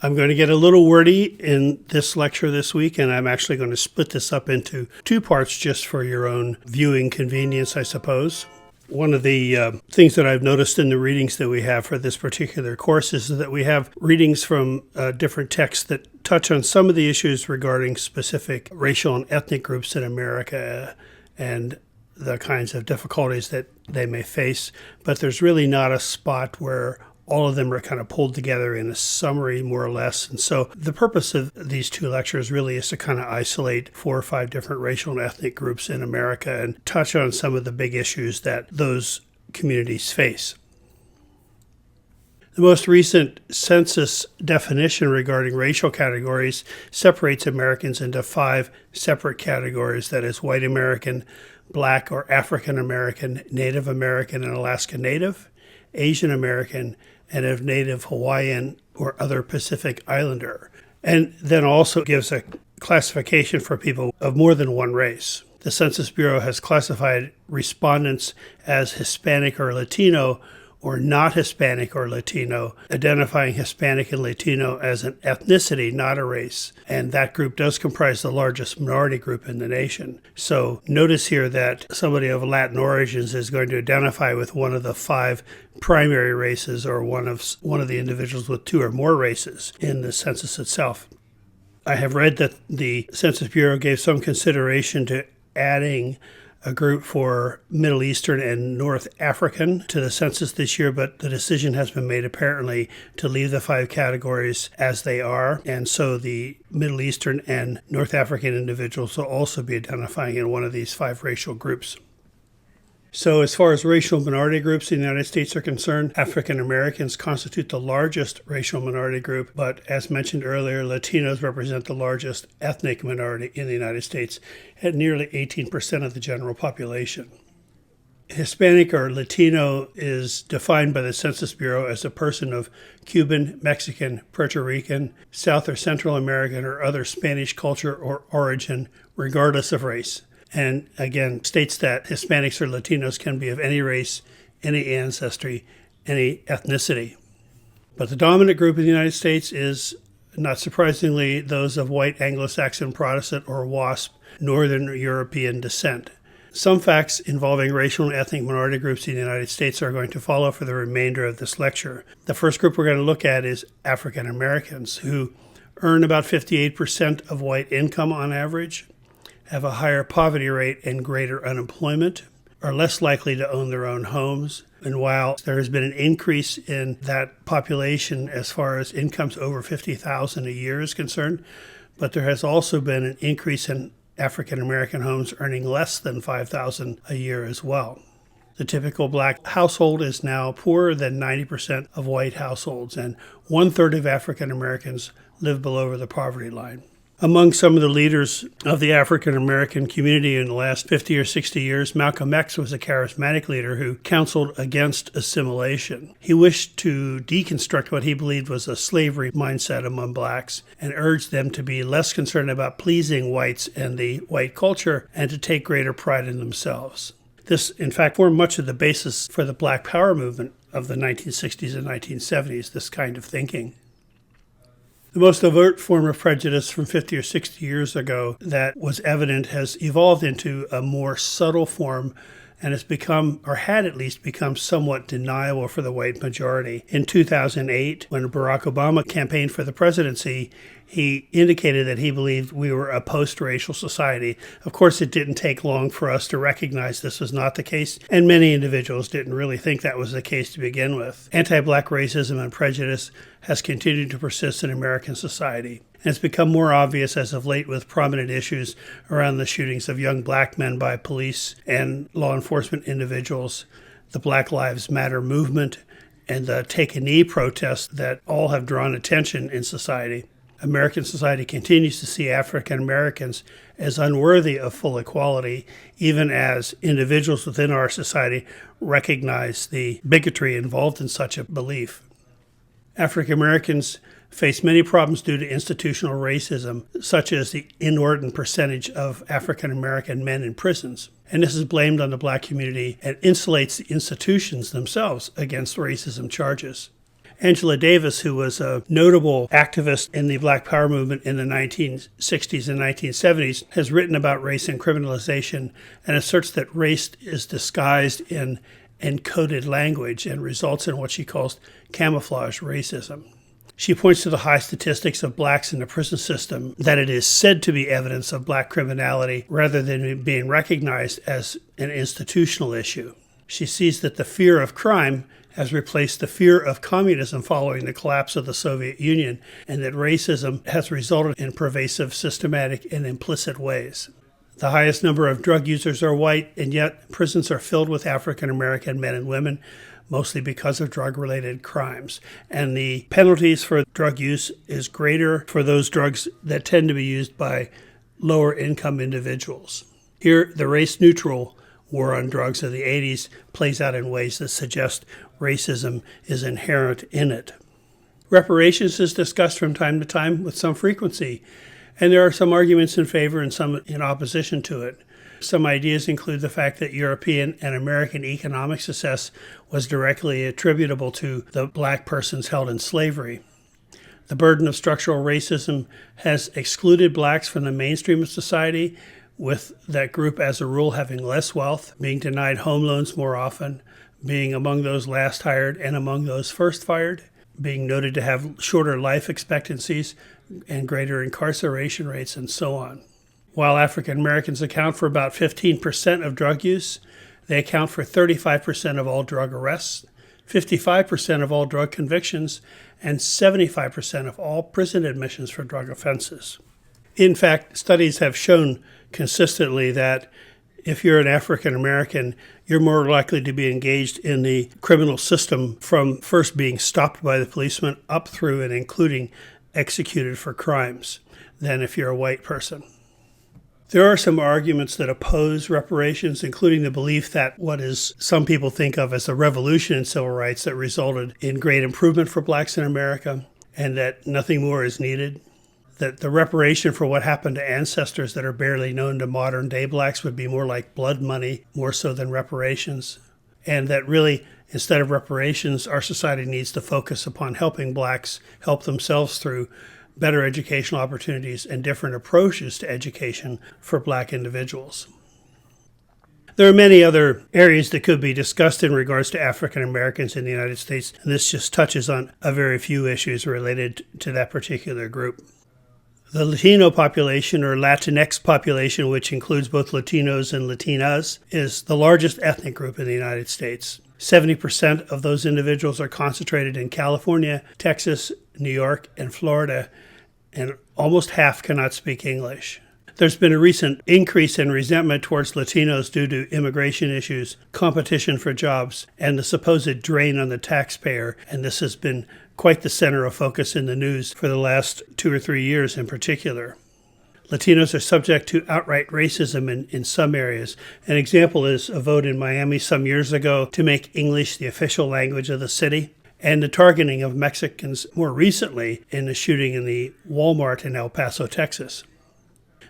I'm going to get a little wordy in this lecture this week, and I'm actually going to split this up into two parts just for your own viewing convenience, I suppose. One of the things that I've noticed in the readings that we have for this particular course is that we have readings from different texts that touch on some of the issues regarding specific racial and ethnic groups in America and the kinds of difficulties that they may face, but there's really not a spot where all of them are kind of pulled together in a summary, more or less. And so the purpose of these two lectures really is to kind of isolate 4 or 5 different racial and ethnic groups in America and touch on some of the big issues that those communities face. The most recent census definition regarding racial categories separates Americans into 5 separate categories, that is, white American, Black or African American, Native American and Alaska Native, Asian American, and of Native Hawaiian or other Pacific Islander, and then also gives a classification for people of more than one race. The Census Bureau has classified respondents as Hispanic or Latino or not Hispanic or Latino, identifying Hispanic and Latino as an ethnicity, not a race. And that group does comprise the largest minority group in the nation. So notice here that somebody of Latin origins is going to identify with one of the 5 primary races or one of the individuals with 2 or more races in the census itself. I have read that the Census Bureau gave some consideration to adding a group for Middle Eastern and North African to the census this year, but the decision has been made apparently to leave the 5 categories as they are, and so the Middle Eastern and North African individuals will also be identifying in one of these 5 racial groups. So as far as racial minority groups in the United States are concerned, African Americans constitute the largest racial minority group, but as mentioned earlier, Latinos represent the largest ethnic minority in the United States at nearly 18% of the general population. Hispanic or Latino is defined by the Census Bureau as a person of Cuban, Mexican, Puerto Rican, South or Central American, or other Spanish culture or origin, regardless of race. And again, states that Hispanics or Latinos can be of any race, any ancestry, any ethnicity. But the dominant group in the United States is, not surprisingly, those of white Anglo-Saxon Protestant or WASP, Northern European descent. Some facts involving racial and ethnic minority groups in the United States are going to follow for the remainder of this lecture. The first group we're going to look at is African Americans, who earn about 58% of white income on average, have a higher poverty rate and greater unemployment, are less likely to own their own homes. And while there has been an increase in that population as far as incomes over $50,000 a year is concerned, but there has also been an increase in African American homes earning less than $5,000 a year as well. The typical Black household is now poorer than 90% of white households, and 1/3 of African Americans live below the poverty line. Among some of the leaders of the African-American community in the last 50 or 60 years, Malcolm X was a charismatic leader who counseled against assimilation. He wished to deconstruct what he believed was a slavery mindset among blacks and urged them to be less concerned about pleasing whites and the white culture and to take greater pride in themselves. This, in fact, formed much of the basis for the Black Power movement of the 1960s and 1970s, this kind of thinking. The most overt form of prejudice from 50 or 60 years ago that was evident has evolved into a more subtle form and has become, or had at least become, somewhat deniable for the white majority. In 2008, when Barack Obama campaigned for the presidency, he indicated that he believed we were a post-racial society. Of course, it didn't take long for us to recognize this was not the case, and many individuals didn't really think that was the case to begin with. Anti-black racism and prejudice has continued to persist in American society. And it's become more obvious as of late with prominent issues around the shootings of young black men by police and law enforcement individuals, the Black Lives Matter movement, and the Take a Knee protests that all have drawn attention in society. American society continues to see African Americans as unworthy of full equality, even as individuals within our society recognize the bigotry involved in such a belief. African Americans face many problems due to institutional racism, such as the inordinate percentage of African American men in prisons. And this is blamed on the black community and insulates the institutions themselves against racism charges. Angela Davis, who was a notable activist in the Black Power movement in the 1960s and 1970s, has written about race and criminalization and asserts that race is disguised in encoded language and results in what she calls camouflage racism. She points to the high statistics of blacks in the prison system, that it is said to be evidence of black criminality rather than being recognized as an institutional issue. She sees that the fear of crime has replaced the fear of communism following the collapse of the Soviet Union, and that racism has resulted in pervasive, systematic, and implicit ways. The highest number of drug users are white, and yet prisons are filled with African-American men and women, mostly because of drug-related crimes. And the penalties for drug use is greater for those drugs that tend to be used by lower-income individuals. Here, the race-neutral war on drugs of the 80s plays out in ways that suggest racism is inherent in it. Reparations is discussed from time to time with some frequency, and there are some arguments in favor and some in opposition to it. Some ideas include the fact that European and American economic success was directly attributable to the black persons held in slavery. The burden of structural racism has excluded blacks from the mainstream of society, with that group as a rule having less wealth, being denied home loans more often, being among those last hired and among those first fired, being noted to have shorter life expectancies and greater incarceration rates, and so on. While African Americans account for about 15% of drug use, they account for 35% of all drug arrests, 55% of all drug convictions, and 75% of all prison admissions for drug offenses. In fact, studies have shown consistently that if you're an African American, you're more likely to be engaged in the criminal system from first being stopped by the policeman up through and including executed for crimes than if you're a white person. There are some arguments that oppose reparations, including the belief that what is some people think of as a revolution in civil rights that resulted in great improvement for blacks in America, and that nothing more is needed. That the reparation for what happened to ancestors that are barely known to modern-day blacks would be more like blood money, more so than reparations. And that really, instead of reparations, our society needs to focus upon helping blacks help themselves through better educational opportunities and different approaches to education for black individuals. There are many other areas that could be discussed in regards to African Americans in the United States, and this just touches on a very few issues related to that particular group. The Latino population, or Latinx population, which includes both Latinos and Latinas, is the largest ethnic group in the United States. 70% of those individuals are concentrated in California, Texas, New York, and Florida, and almost half cannot speak English. There's been a recent increase in resentment towards Latinos due to immigration issues, competition for jobs, and the supposed drain on the taxpayer, and this has been quite the center of focus in the news for the last 2 or 3 years in particular. Latinos are subject to outright racism in some areas. An example is a vote in Miami some years ago to make English the official language of the city, and the targeting of Mexicans more recently in the shooting in the Walmart in El Paso, Texas.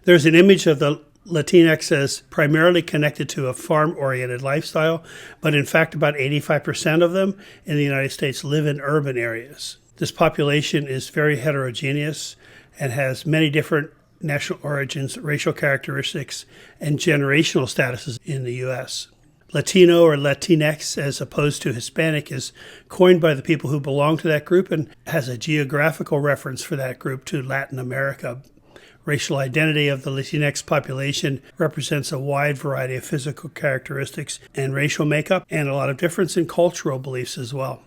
There's an image of the Latinx as primarily connected to a farm-oriented lifestyle, but in fact about 85% of them in the United States live in urban areas. This population is very heterogeneous and has many different national origins, racial characteristics, and generational statuses in the U.S. Latino or Latinx, as opposed to Hispanic, is coined by the people who belong to that group and has a geographical reference for that group to Latin America. Racial identity of the Latinx population represents a wide variety of physical characteristics and racial makeup, and a lot of difference in cultural beliefs as well.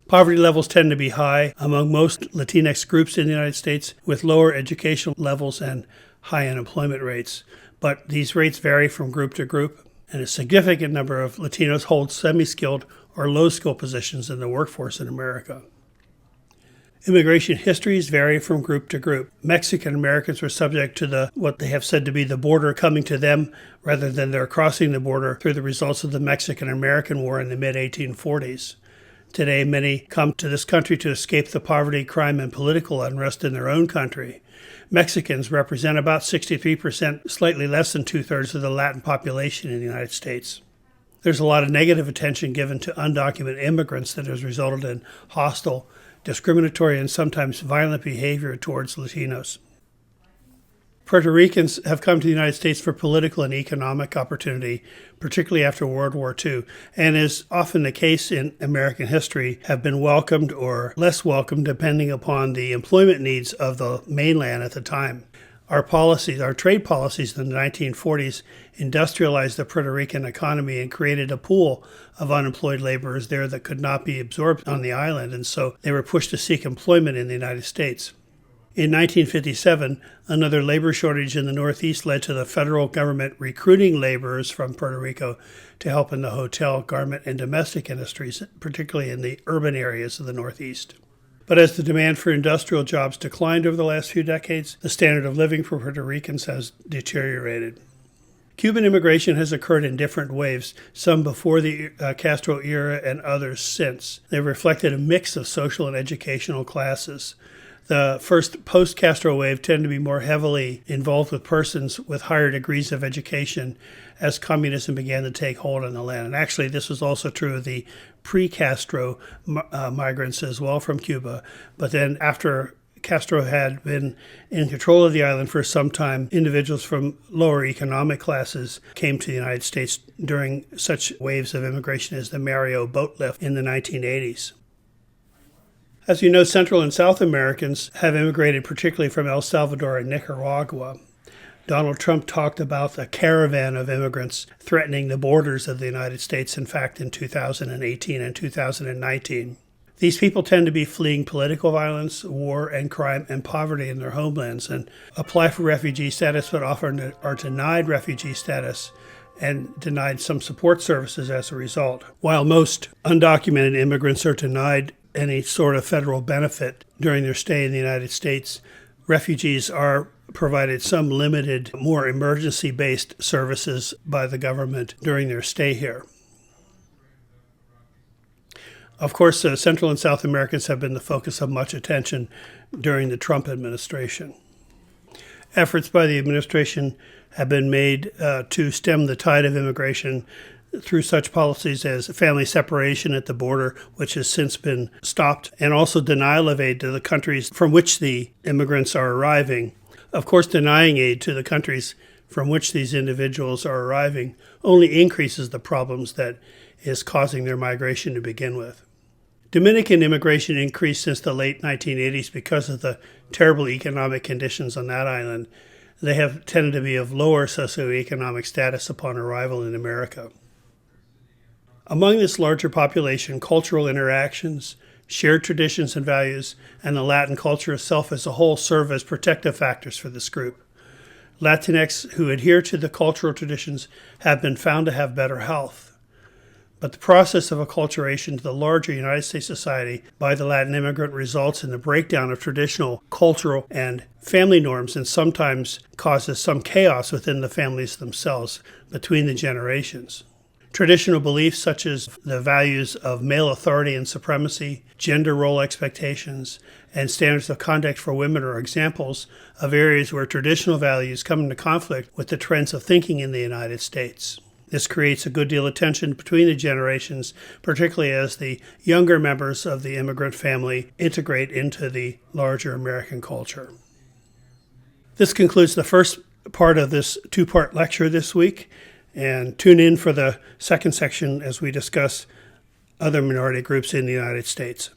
Poverty levels tend to be high among most Latinx groups in the United States, with lower educational levels and high unemployment rates. But these rates vary from group to group, and a significant number of Latinos hold semi-skilled or low-skill positions in the workforce in America. Immigration histories vary from group to group. Mexican Americans were subject to what they have said to be the border coming to them rather than their crossing the border through the results of the Mexican-American War in the mid-1840s. Today, many come to this country to escape the poverty, crime, and political unrest in their own country. Mexicans represent about 63%, slightly less than two-thirds of the Latin population in the United States. There's a lot of negative attention given to undocumented immigrants that has resulted in hostile, discriminatory, and sometimes violent behavior towards Latinos. Puerto Ricans have come to the United States for political and economic opportunity, particularly after World War II, and is often the case in American history, have been welcomed or less welcomed depending upon the employment needs of the mainland at the time. Our trade policies in the 1940s industrialized the Puerto Rican economy and created a pool of unemployed laborers there that could not be absorbed on the island, and so they were pushed to seek employment in the United States. In 1957, another labor shortage in the Northeast led to the federal government recruiting laborers from Puerto Rico to help in the hotel, garment, and domestic industries, particularly in the urban areas of the Northeast. But as the demand for industrial jobs declined over the last few decades, the standard of living for Puerto Ricans has deteriorated. Cuban immigration has occurred in different waves, some before the Castro era and others since. They've reflected a mix of social and educational classes. The first post-Castro wave tended to be more heavily involved with persons with higher degrees of education as communism began to take hold on the land. And actually, this was also true of the pre-Castro migrants as well from Cuba. But then after Castro had been in control of the island for some time, individuals from lower economic classes came to the United States during such waves of immigration as the Mario boat lift in the 1980s. As you know, Central and South Americans have immigrated particularly from El Salvador and Nicaragua. Donald Trump talked about the caravan of immigrants threatening the borders of the United States, in fact, in 2018 and 2019. These people tend to be fleeing political violence, war, and crime and poverty in their homelands and apply for refugee status but often are denied refugee status and denied some support services as a result. While most undocumented immigrants are denied any sort of federal benefit during their stay in the United States, refugees are provided some limited, more emergency-based services by the government during their stay here. Of course, Central and South Americans have been the focus of much attention during the Trump administration. Efforts by the administration have been made to stem the tide of immigration through such policies as family separation at the border, which has since been stopped, and also denial of aid to the countries from which the immigrants are arriving. Of course, denying aid to the countries from which these individuals are arriving only increases the problems that is causing their migration to begin with. Dominican immigration increased since the late 1980s because of the terrible economic conditions on that island. They have tended to be of lower socioeconomic status upon arrival in America. Among this larger population, cultural interactions, shared traditions and values, and the Latin culture itself as a whole serve as protective factors for this group. Latinx who adhere to the cultural traditions have been found to have better health. But the process of acculturation to the larger United States society by the Latin immigrant results in the breakdown of traditional cultural and family norms and sometimes causes some chaos within the families themselves between the generations. Traditional beliefs such as the values of male authority and supremacy, gender role expectations, and standards of conduct for women are examples of areas where traditional values come into conflict with the trends of thinking in the United States. This creates a good deal of tension between the generations, particularly as the younger members of the immigrant family integrate into the larger American culture. This concludes the first part of this two-part lecture this week. And tune in for the second section as we discuss other minority groups in the United States.